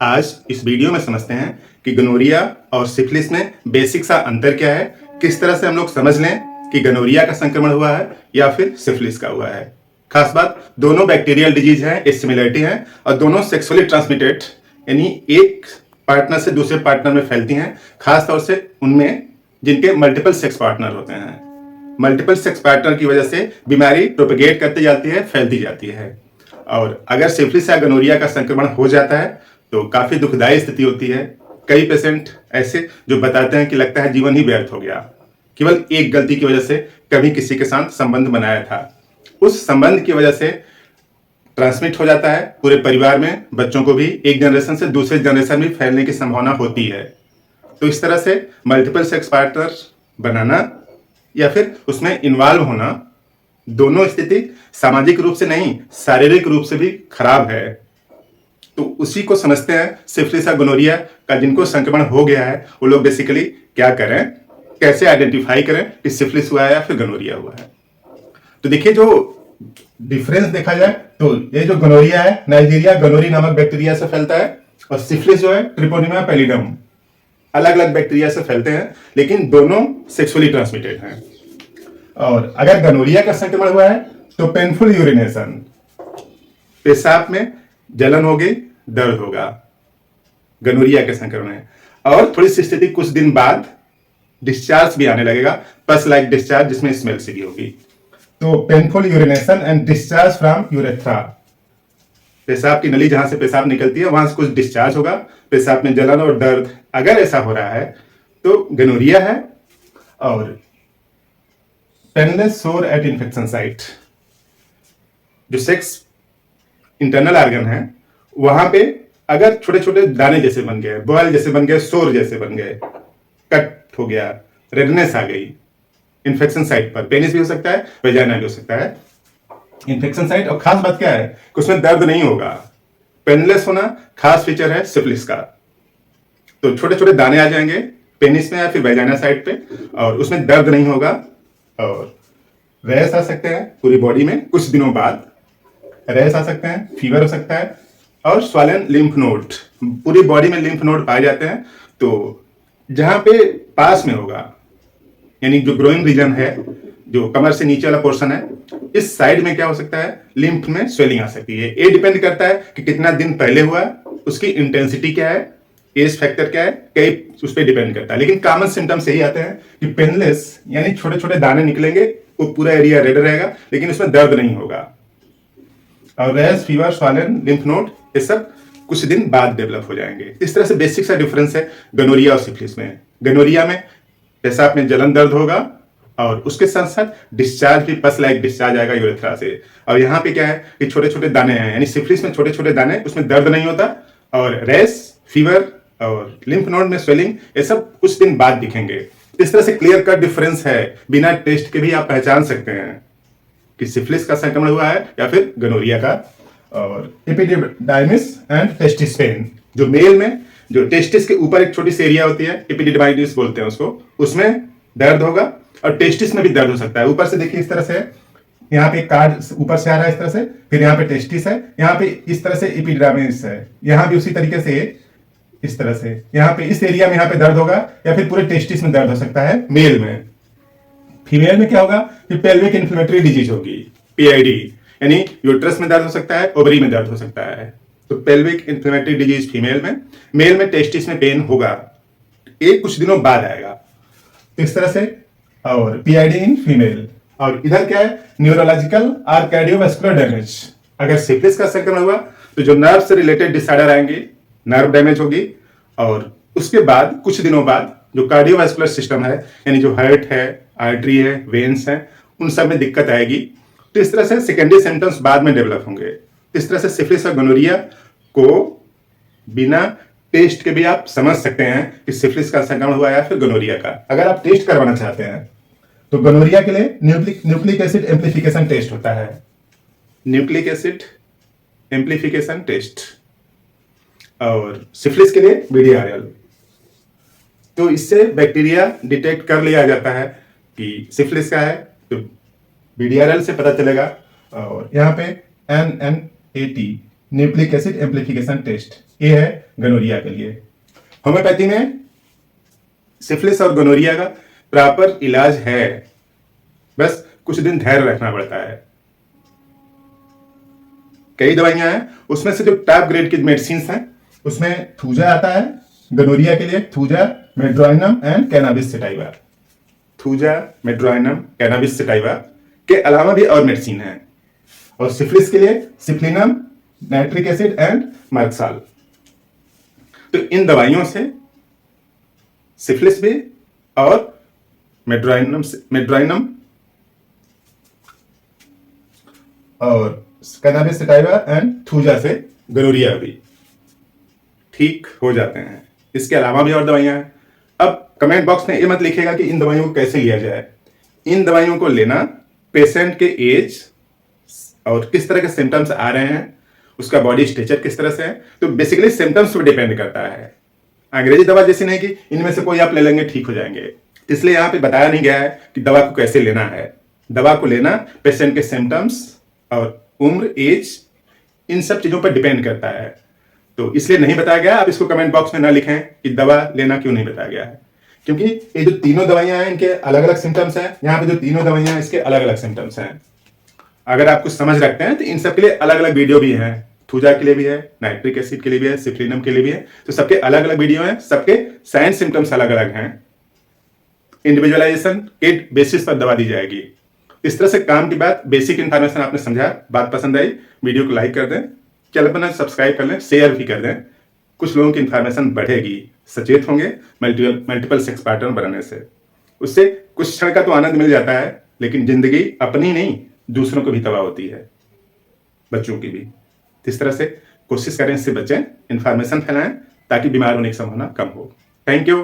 आज इस वीडियो में समझते हैं कि गोनोरिया और सिफिलिस में बेसिक सा अंतर क्या है, किस तरह से हम लोग समझ लें कि गोनोरिया का संक्रमण हुआ है या फिर सिफिलिस का हुआ है। खास बात, दोनों बैक्टीरियल डिजीज हैं, एक सिमिलरिटी है और दोनों सेक्सुअली ट्रांसमिटेड, यानी एक पार्टनर से दूसरे पार्टनर में फैलती हैं, खास तौर से उनमें जिनके मल्टीपल सेक्स पार्टनर होते हैं। मल्टीपल सेक्स पार्टनर की वजह से बीमारी प्रोपेगेट करती जाती है, फैलती जाती है। और अगर सिफिलिस या गोनोरिया का संक्रमण हो जाता है तो काफी दुखदायी स्थिति होती है। कई पेशेंट ऐसे जो बताते हैं कि लगता है जीवन ही व्यर्थ हो गया, केवल एक गलती की वजह से कभी किसी के साथ संबंध बनाया था, उस संबंध की वजह से ट्रांसमिट हो जाता है पूरे परिवार में, बच्चों को भी एक जनरेशन से दूसरे जनरेशन में फैलने की संभावना होती है। तो इस तरह से मल्टीपल सेक्स पार्टनर बनाना या फिर उसमें इन्वॉल्व होना, दोनों स्थिति सामाजिक रूप से नहीं शारीरिक रूप से भी खराब है। तो उसी को समझते हैं सिफिलिस या गोनोरिया का जिनको संक्रमण हो गया है वो लोग बेसिकली क्या करें, कैसे आइडेंटिफाई करें कि सिफिलिस हुआ है या फिर गोनोरिया हुआ है। तो देखिए, जो डिफरेंस देखा जाए तो ये जो गोनोरिया है नाइजीरिया गोनोरी नामक बैक्टीरिया से फैलता है और सिफिलिस जो है ट्रिपोनिमा पैलिडम, अलग अलग बैक्टीरिया से फैलते हैं लेकिन दोनों सेक्सुअली ट्रांसमिटेड हैं। और अगर गोनोरिया का संक्रमण हुआ है तो पेनफुल यूरिनेशन, पेशाब में जलन होगी, दर्द होगा, गोनोरिया के संक्रमण है। और थोड़ी सी स्थिति कुछ दिन बाद डिस्चार्ज भी आने लगेगा, पस लाइक डिस्चार्ज, जिसमें स्मेल सी भी होगी। तो painful urination and discharge from urethra, पेशाब की नली जहां से पेशाब निकलती है वहां से कुछ डिस्चार्ज होगा, पेशाब में जलन और दर्द, अगर ऐसा हो रहा है तो गोनोरिया है। और पेनलेस सोर एट इन्फेक्शन साइट, जो सेक्स इंटरनल ऑर्गन है वहां पे अगर छोटे छोटे दाने जैसे बन गए, बॉयल जैसे बन गए, सोर जैसे बन गए, कट हो गया, रेडनेस आ गई इन्फेक्शन साइट पर, पेनिस भी हो सकता है, वेजाइना भी हो सकता है, इन्फेक्शन साइट। और खास बात क्या है कि उसमें दर्द नहीं होगा। पेनलेस होना खास फीचर है सिफिलिस का। तो छोटे छोटे दाने आ जाएंगे पेनिस में या फिर वेजाइना साइट पे और उसमें दर्द नहीं होगा और रैश आ सकते हैं पूरी बॉडी में, कुछ दिनों बाद रैश आ सकते हैं, फीवर हो सकता है और स्वॉलन लिम्फ नोड, पूरी बॉडी में लिम्फ नोड पाए जाते हैं। तो जहां पे पास में होगा, यानी जो ग्रोइंग रीजन है, जो कमर से नीचे वाला पोर्शन है, इस साइड में क्या हो सकता है, लिम्फ में स्वेलिंग आ सकती है। ये डिपेंड करता है कि कितना दिन पहले हुआ, उसकी इंटेंसिटी क्या है, एज फैक्टर क्या है, कई उस पर डिपेंड करता है। लेकिन कॉमन सिम्टम्स यही आते हैं कि पेनलेस, यानी छोटे छोटे दाने निकलेंगे, वो पूरा एरिया रेड रहेगा लेकिन उसमें दर्द नहीं होगा। और rash, fever, swollen lymph node, ये सब कुछ दिन बाद डेवलप हो जाएंगे। इस तरह से बेसिक सा डिफरेंस है गोनोरिया और सिफिलिस में। गोनोरिया में पेशाब में जलन दर्द होगा और उसके साथ साथ डिस्चार्ज भी पस लाइक डिस्चार्ज आएगा यूरेथ्रा से। और यहाँ पे क्या है कि छोटे छोटे दाने हैं, यानी सिफिलिस में छोटे छोटे दाने, उसमें दर्द नहीं होता और रैश, फीवर और लिम्फ नोड में स्वेलिंग, ये सब कुछ दिन बाद दिखेंगे। इस तरह से क्लियर कट डिफरेंस है, बिना टेस्ट के भी आप पहचान सकते हैं कि सिफिलिस का संक्रमण हुआ है या फिर गोनोरिया का। और एपिडिडाइमिस एंड टेस्टिस पेन, जो मेल में जो टेस्टिस के ऊपर एक छोटी सी एरिया होती है, एपिडिडाइमिस बोलते हैं उसको, उसमें दर्द होगा और टेस्टिस में भी दर्द हो सकता है। ऊपर से देखिए इस तरह से, यहाँ पे कार्ड ऊपर से आ रहा है इस तरह से, फिर यहाँ पे टेस्टिस है, यहाँ पे इस तरह से एपिडिडाइमिस है, यहाँ भी उसी तरीके से इस तरह से, यहाँ पे इस एरिया में यहाँ पे दर्द होगा या फिर पूरे टेस्टिस में दर्द हो सकता है मेल में। फीमेल में क्या होगा कि पेल्विक इन्फ्लेमेटरी डिजीज होगी, पीआईडी, यानी यूट्रस में दर्द हो सकता है, ओवरी में दर्द हो सकता है। तो पेल्विक इन्फ्लेमेटरी डिजीज फीमेल में, मेल में टेस्टिस में पेन होगा, एक कुछ दिनों बाद आएगा इस तरह से। और पीआईडी इन फीमेल। और इधर क्या है, न्यूरोलॉजिकल और कार्डियोवास्कुलर डैमेज। अगर सिफिलिस का संक्रमण हुआ तो जो नर्व से रिलेटेड डिसऑर्डर आएंगे, नर्व डैमेज होगी और उसके बाद कुछ दिनों बाद जो कार्डियोवास्कुलर सिस्टम है, यानी जो हार्ट है, आर्टरी है, वेन्स है, उन सब में दिक्कत आएगी। तो इस तरह से सेकेंडरी सिम्टम्स बाद में डेवलप होंगे। इस तरह से सिफिलिस और गोनोरिया को बिना टेस्ट के भी आप समझ सकते हैं कि सिफिलिस का संक्रमण हुआ या फिर गोनोरिया का। अगर आप टेस्ट करवाना चाहते हैं तो गोनोरिया के लिए न्यूक्लिक एसिड एम्प्लीफिकेशन टेस्ट होता है, न्यूक्लिक एसिड एम्प्लीफिकेशन टेस्ट, और सिफिलिस के लिए बीडीआरएल। तो इससे बैक्टीरिया डिटेक्ट कर लिया जाता है कि सिफिलिस का है, तो बीडीआरएल से पता चलेगा। और यहाँ पे NNAT nucleic acid amplification test, ये है गनोरिया के लिए। होम्योपैथी में सिफिलिस और गनोरिया का प्रॉपर इलाज है, बस कुछ दिन धैर्य रखना पड़ता है। कई दवाइयां हैं, उसमें से जो टॉप ग्रेड की मेडिसिन हैं उसमें थूजा आता है गनोरिया के लिए, thuja, medorrhinum and cannabis sativa. Thuja, medorrhinum, cannabis sativa के अलावा भी और मेडिसिन है। और सिफिलिस के लिए सिफ्लिनम, नाइट्रिक एसिड एंड मर्क्साल। तो इन दवाइयों से सिफिलिस भी और मेड्रोइनम और कैनाबिस सटाइवा एंड थूजा से गनोरिया भी ठीक हो जाते हैं। इसके अलावा भी और दवाइयां हैं। अब कमेंट बॉक्स में ये मत लिखिएगा कि इन दवाइयों को कैसे लिया जाए। इन दवाइयों को लेना पेशेंट के एज और किस तरह के सिम्टम्स आ रहे हैं, उसका बॉडी स्ट्रक्चर किस तरह से है, तो बेसिकली सिम्टम्स पर डिपेंड करता है। अंग्रेजी दवा जैसी नहीं कि इनमें से कोई आप ले लेंगे ठीक हो जाएंगे। इसलिए यहाँ पे बताया नहीं गया है कि दवा को कैसे लेना है। दवा को लेना पेशेंट के सिम्टम्स और उम्र, एज, इन सब चीजों पर डिपेंड करता है। तो इसलिए नहीं बताया गया। आप इसको कमेंट बॉक्स में ना लिखें कि दवा लेना क्यों नहीं बताया गया है, क्योंकि ये जो तीनों दवाइयां हैं इनके अलग अलग सिम्टम्स हैं। यहाँ पे जो तीनों दवाइयां हैं इसके अलग अलग सिम्टम्स हैं। अगर आप कुछ समझ रखते हैं तो इन सब के लिए अलग अलग वीडियो भी हैं। थूजा के लिए भी है, नाइट्रिक एसिड के लिए भी है, सिफ्लिनम के लिए भी है। तो सबके अलग अलग वीडियो हैं, सबके साइन सिम्टम्स अलग अलग हैं। इंडिविजुअलाइजेशन के बेसिस पर दवा दी जाएगी। इस तरह से काम की बात, बेसिक इंफॉर्मेशन आपने समझा, बात पसंद आई, वीडियो को लाइक कर दें, चैनल पर सब्सक्राइब कर लें, शेयर भी कर दें। कुछ लोगों की इंफॉर्मेशन बढ़ेगी, सचेत होंगे मल्टीपल सेक्स पार्टनर बनाने से। उससे कुछ क्षण का तो आनंद मिल जाता है, लेकिन जिंदगी अपनी नहीं दूसरों को भी तबाह होती है, बच्चों की भी। इस तरह से कोशिश करें इससे बचें, इंफॉर्मेशन फैलाएं ताकि बीमार होने की संभावना कम हो। Thank you.